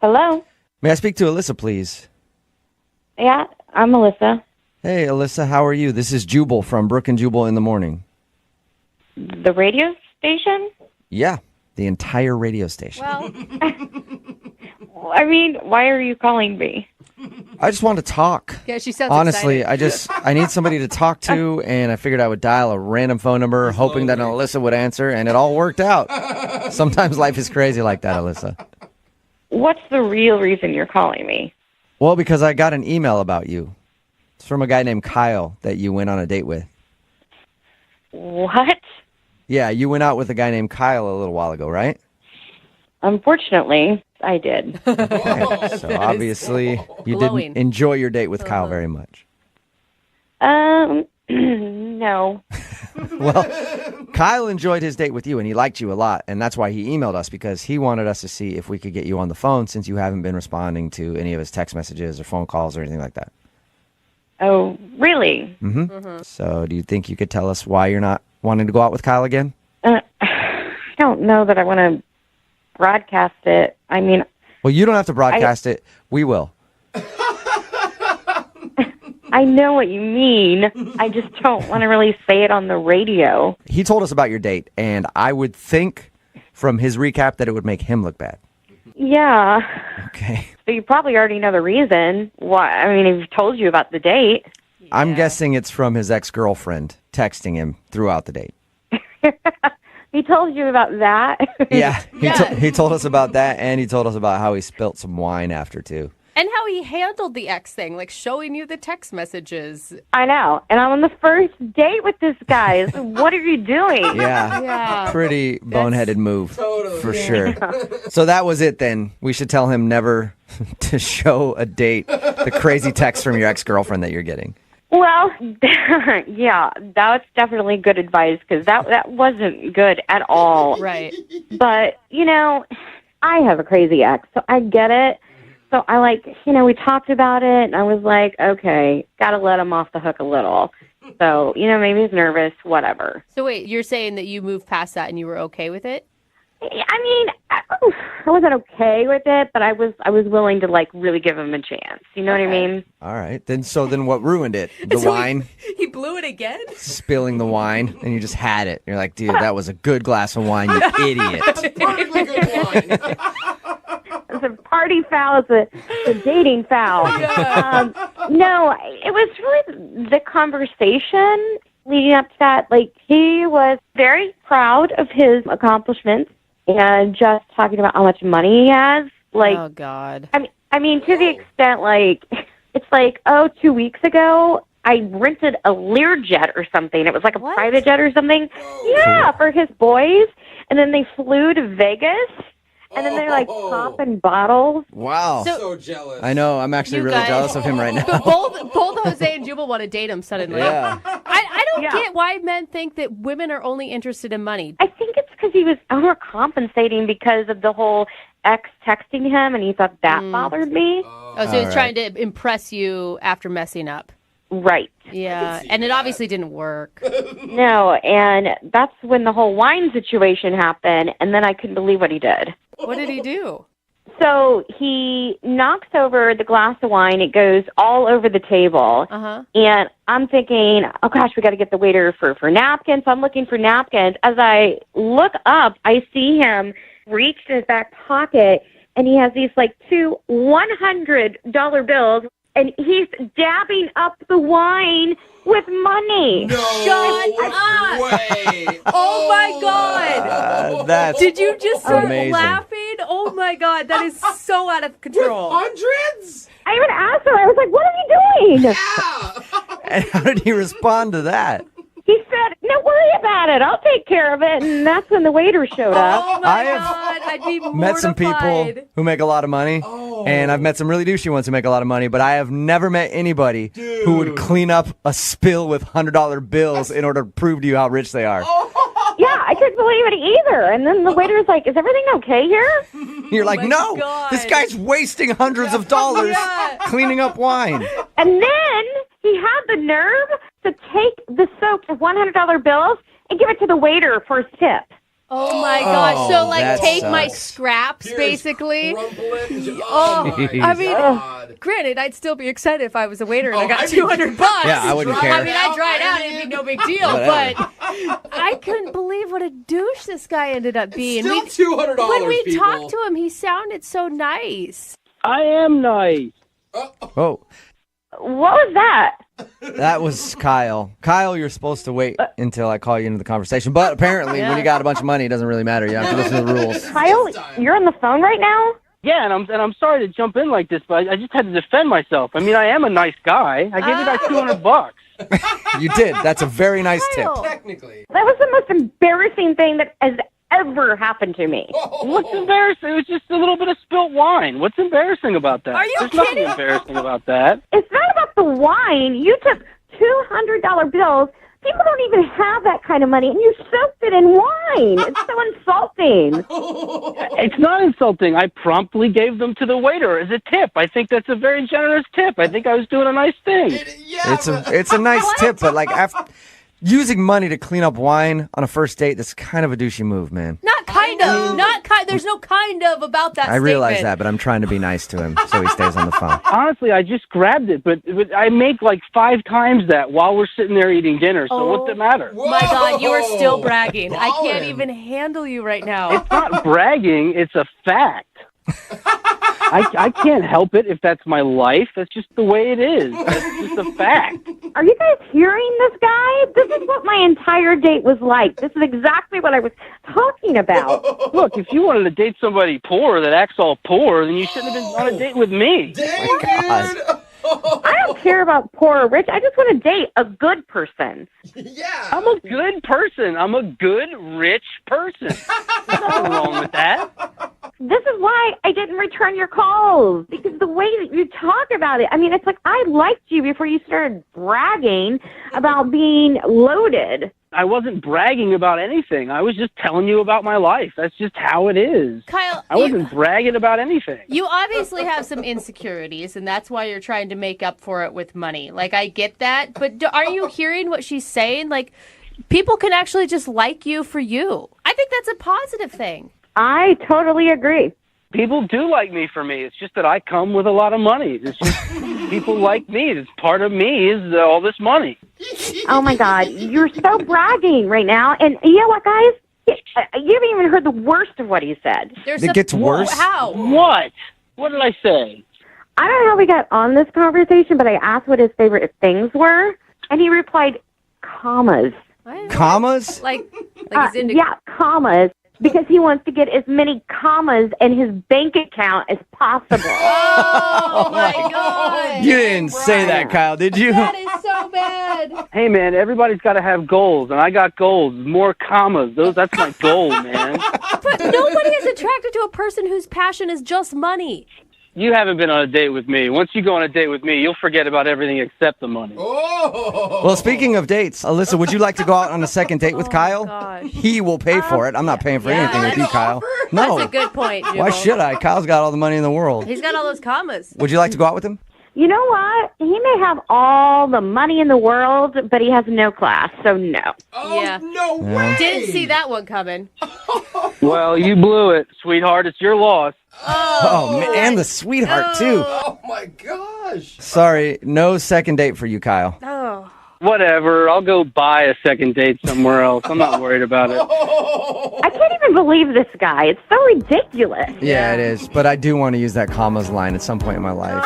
Hello? May I speak to Alyssa, please? Yeah, I'm Melissa. Hey, Alyssa, how are you? This is Jubal from Brook and Jubal in the Morning. The radio station? Yeah, the entire radio station. Well, I mean, why are you calling me? I just want to talk. yeah, she sounds Honestly, excited. I need somebody to talk to, and I figured I would dial a random phone number, hoping that Alyssa would answer, and it all worked out. Sometimes life is crazy like that, Alyssa. What's the real reason you're calling me? Well, because I got an email about you. It's from a guy named Kyle that you went on a date with. What? Yeah, you went out with a guy named Kyle a little while ago, right? Unfortunately, I did. So obviously you glowing. didn't enjoy your date with Kyle very much. No. Well, Kyle enjoyed his date with you, and he liked you a lot, and that's why he emailed us, because he wanted us to see if we could get you on the phone since you haven't been responding to any of his text messages or phone calls or anything like that. Oh, really? So do you think you could tell us why you're not wanting to go out with Kyle again? I don't know that I want to broadcast it. I mean, Well, you don't have to broadcast it. We will. I know what you mean. I just don't want to really say it on the radio. He told us about your date, and I would think from his recap that it would make him look bad. Yeah. Okay. So you probably already know the reason why. I mean, he's told you about the date. I'm guessing it's from his ex-girlfriend texting him throughout the date. He told you about that? Yeah, he told us about that, and he told us about how he spilt some wine after, too. And how he handled the ex thing, like showing you the text messages. I know. And I'm on the first date with this guy. So what are you doing? Yeah, Yeah. pretty boneheaded move, for sure. So that was it then. We should tell him never to show a date the crazy text from your ex-girlfriend that you're getting. Well, yeah, that's definitely good advice because that wasn't good at all. Right. But, I have a crazy ex, so I get it. So I we talked about it, and I was like, okay, got to let him off the hook a little. So, maybe he's nervous, whatever. So wait, you're saying that you moved past that and you were okay with it? I mean, I wasn't okay with it, but I was willing to, really give him a chance. You know what I mean? All right. Then what ruined it? The So wine? He blew it again? Spilling the wine, and you just had it. You're like, dude, that was a good glass of wine, you idiot. Perfectly good wine. It's a party foul. It's a dating foul. No, it was really the conversation leading up to that. He was very proud of his accomplishments and just talking about how much money he has. Oh, God. I mean, to the extent, it's 2 weeks ago, I rented a Learjet or something. It was like a What? private jet or something. Yeah, for his boys. And then they flew to Vegas. And then they're popping bottles. Wow. So jealous. I know. I'm actually You really guys- jealous of him right now. But both Jose and Jubal want to date him suddenly. Yeah. I don't Yeah. get why men think that women are only interested in money. I think it's because he was overcompensating because of the whole ex texting him, and he thought that bothered me. Oh, so he's right. trying to impress you after messing up. Right. Yeah, and it obviously didn't work. No, and that's when the whole wine situation happened, and then I couldn't believe what he did. What did he do? So he knocks over the glass of wine. It goes all over the table. Uh-huh. And I'm thinking, oh, gosh, we got to get the waiter for napkins. So I'm looking for napkins. As I look up, I see him reach in his back pocket, and he has these, two $100 bills, and he's dabbing up the wine with money. No Shut up. way. Oh, my God. That's Did you just start amazing. laughing? Oh, my God. That is so out of control. Hundreds? I even asked him, I was like, what are you doing? Yeah. And how did he respond to that? He said, no, worry about it. I'll take care of it. And that's when the waiter showed up. Oh, my I have God. I'd be mortified. Met some people who make a lot of money, and I've met some really douchey ones who make a lot of money, but I have never met anybody who would clean up a spill with $100 bills in order to prove to you how rich they are. Yeah, I couldn't believe it either. And then the waiter was like, is everything okay here? You're like, my no, God. this guy's wasting hundreds of dollars Yeah. cleaning up wine. And then he had the nerve to take the soaked $100 bills and give it to the waiter for his tip. Oh my gosh. So like that take my sucks. scraps Here's basically. crumpling. Oh, my I mean, God. granted, I'd still be excited if I was a waiter and I Oh, got I'd be- $200. Yeah, I wouldn't Dry care. I mean, I dried out, it'd be no big deal, Whatever. but I couldn't believe what a douche this guy ended up being. Still $200, When we people. talked to him, he sounded so nice. I am nice. Oh, What was that? that was Kyle. Kyle, you're supposed to wait until I call you into the conversation. But apparently, when you got a bunch of money, it doesn't really matter. You have to listen to the rules. Kyle, you're on the phone right now? Yeah, and I'm sorry to jump in like this, but I just had to defend myself. I mean, I am a nice guy. I gave you guys $200. You did. That's a very nice tip. Kyle. Technically. That was the most embarrassing thing that has ever happened to me. What's embarrassing? It was just a little bit of spilt wine. What's embarrassing about that? Are you There's nothing kidding? embarrassing about that. It's not about the wine. You took $200 bills. People don't even have that kind of money, and you soaked it in wine. It's so insulting. It's not insulting. I promptly gave them to the waiter as a tip. I think that's a very generous tip. I think I was doing a nice thing. Yeah, It's a nice tip, but like after using money to clean up wine on a first date, that's kind of a douchey move, man. Not kind of. Not kind. There's no kind of about that I realize statement. that, but I'm trying to be nice to him so he stays on the phone. Honestly, I just grabbed it, but I make like 5 times that while we're sitting there eating dinner. So what's the matter? Whoa. My God, you are still bragging. I can't Ballin'. even handle you right now. It's not bragging. It's a fact. I can't help it if that's my life. That's just the way it is. That's just a fact. Are you guys hearing this guy? This is what my entire date was like. This is exactly what I was talking about. Look, if you wanted to date somebody poor that acts all poor, then you shouldn't have been on a date with me. Dang, God. dude. I don't care about poor or rich. I just want to date a good person. Yeah. I'm a good person. I'm a good, rich person. There's nothing wrong with that. This is why I didn't return your calls, because the way that you talk about it, I mean, it's like I liked you before you started bragging about being loaded. I wasn't bragging about anything. I was just telling you about my life. That's just how it is. Kyle, I wasn't bragging about anything. you obviously have some insecurities, and that's why you're trying to make up for it with money. Like, I get that, but are you hearing what she's saying? Like, people can actually just like you for you. I think that's a positive thing. I totally agree. People do like me for me. It's just that I come with a lot of money. It's just people like me. It's part of me is all this money. Oh, my God. You're so bragging right now. And you know what, guys? You haven't even heard the worst of what he said. There's It gets worse? How? What? What did I say? I don't know how we got on this conversation, but I asked what his favorite things were, and he replied, commas. Commas? Like he's into Yeah, commas, because he wants to get as many commas in his bank account as possible. Oh my God. You didn't say that, Kyle, did you? That is so bad. Hey, man, everybody's got to have goals, and I got goals. More commas. That's my goal, man. But nobody is attracted to a person whose passion is just money. You haven't been on a date with me. Once you go on a date with me, you'll forget about everything except the money. Oh. Well, speaking of dates, Alyssa, would you like to go out on a second date with Kyle? gosh. He will pay for it. I'm not paying for Yeah. anything with you, Kyle. That's No. a good point, Jubal. Why should I? Kyle's got all the money in the world. He's got all those commas. Would you like to go out with him? You know what? He may have all the money in the world, but he has no class, so no. Oh, Yeah. no way. Didn't see that one coming. Well, you blew it, sweetheart. It's your loss. Oh, man, and the sweetheart, too. Oh, my gosh. Sorry, no second date for you, Kyle. Oh. Whatever. I'll go buy a second date somewhere else. I'm not worried about it. I can't even believe this guy. It's so ridiculous. Yeah, it is. But I do want to use that commas line at some point in my life.